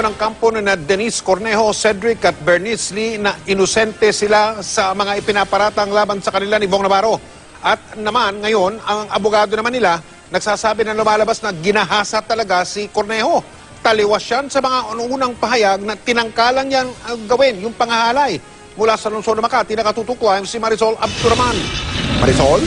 ng kampo na Denise Cornejo, Cedric at Bernice Lee na inosente sila sa mga ipinaparatang laban sa kanila ni Bong Navarro. At naman ngayon, ang abogado naman nila nagsasabi na lumalabas na ginahasa talaga si Cornejo. Taliwas yan sa mga unang pahayag na tinangkalang yan gawin, yung pangahalay. Mula sa lungsod ng Makati, nakatutuklayan si Marisol Abduraman. Marisol?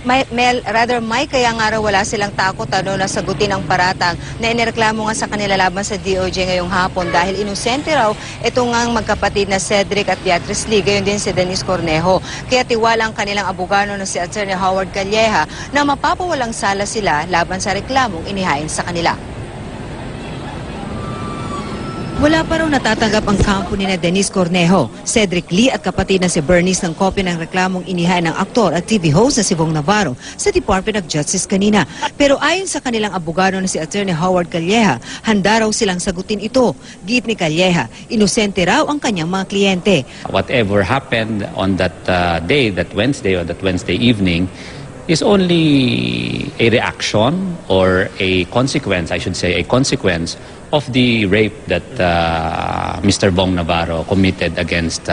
Mike, kaya nga raw wala silang takot na sagutin ang paratang na inireklamo nga sa kanila laban sa DOJ ngayong hapon dahil inosente raw itong ang magkapatid na Cedric at Beatrice Lee, gayon din si Denise Cornejo. Kaya tiwala ang kanilang abogado na si Attorney Howard Calleja na mapapawalang sala sila laban sa reklamong inihain sa kanila. Wala pa raw natatanggap ang kampo ni na Denise Cornejo, Cedric Lee at kapatid na si Bernice ng kopya ng reklamong inihain ng aktor at TV host na si Bong Navarro sa Department of Justice kanina. Pero ayon sa kanilang abogado na si Attorney Howard Calleja, handa raw silang sagutin ito. Giit ni Calleja, inosente raw ang kanyang mga kliyente. Whatever happened on that day, that Wednesday or that Wednesday evening, is only a reaction or a consequence, I should say, a consequence of the rape that Mr. Bong Navarro committed against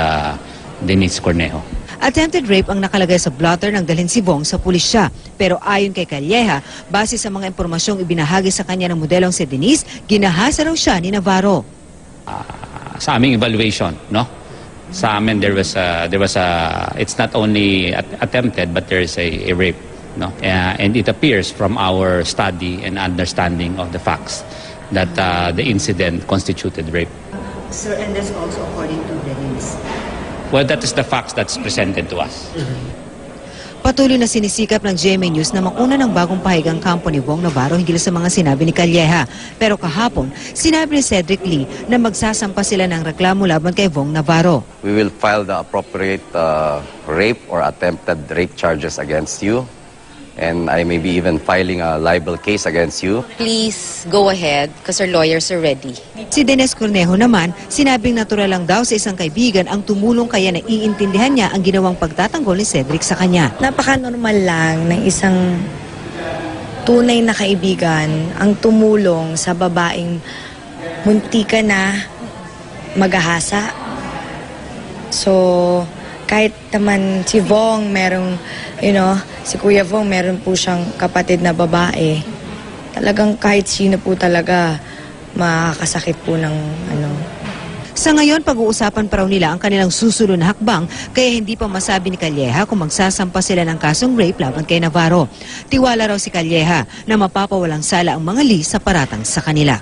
Denise Cornejo. Attempted rape ang nakalagay sa blotter ng dalhin si Bong sa pulisya. Pero ayon kay Calleja, base sa mga impormasyong ibinahagi sa kanya ng modelong si Denise, ginahasa raw siya ni Navarro. Sa aming evaluation, no? Sa amin there was a it's not only attempted but there is a rape, no? And it appears from our study and understanding of the facts that the incident constituted rape. Sir, and that's also according to Denise. Well, that is the facts that's presented to us. Patuloy na sinisikap ng GMA News na makuna ng bagong pahigang kampo ni Bong Navarro hinggil sa mga sinabi ni Calleja. Pero kahapon, sinabi ni Cedric Lee na magsasampa sila ng reklamo laban kay Bong Navarro. We will file the appropriate rape or attempted rape charges against you. And I may be even filing a libel case against you. Please go ahead because our lawyers are ready. Si Denise Cornejo naman, sinabing natural lang daw sa isang kaibigan ang tumulong kaya na iintindihan niya ang ginawang pagtatanggol ni Cedric sa kanya. Napaka-normal lang ng isang tunay na kaibigan ang tumulong sa babaeng muntika na maghahasa. So, kahit naman si Bong merong, si Kuya Bong meron po siyang kapatid na babae. Talagang kahit sino po talaga makakasakit po ng Sa ngayon, pag-uusapan pa raw nila ang kanilang susunod na hakbang kaya hindi pa masabi ni Calleja kung magsasampa sila ng kasong rape laban kay Navarro. Tiwala raw si Calleja na mapapawalang sala ang mga Lee sa paratang sa kanila.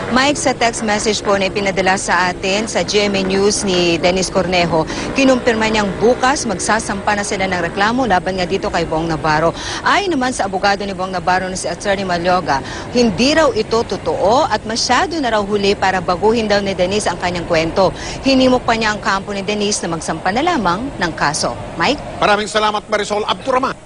Mike, sa text message po na ipinadala sa atin sa GMA News ni Denise Cornejo, kinumpirma niyang bukas magsasampa na sila ng reklamo laban nga dito kay Bong Navarro. Ayon naman sa abogado ni Bong Navarro na si Attorney Malyoga, hindi raw ito totoo at masyado na raw huli para baguhin daw ni Denise ang kanyang kwento. Hinimok pa niya ang kampo ni Denise na magsampa na lamang ng kaso. Mike? Maraming salamat, Marisol Abduraman.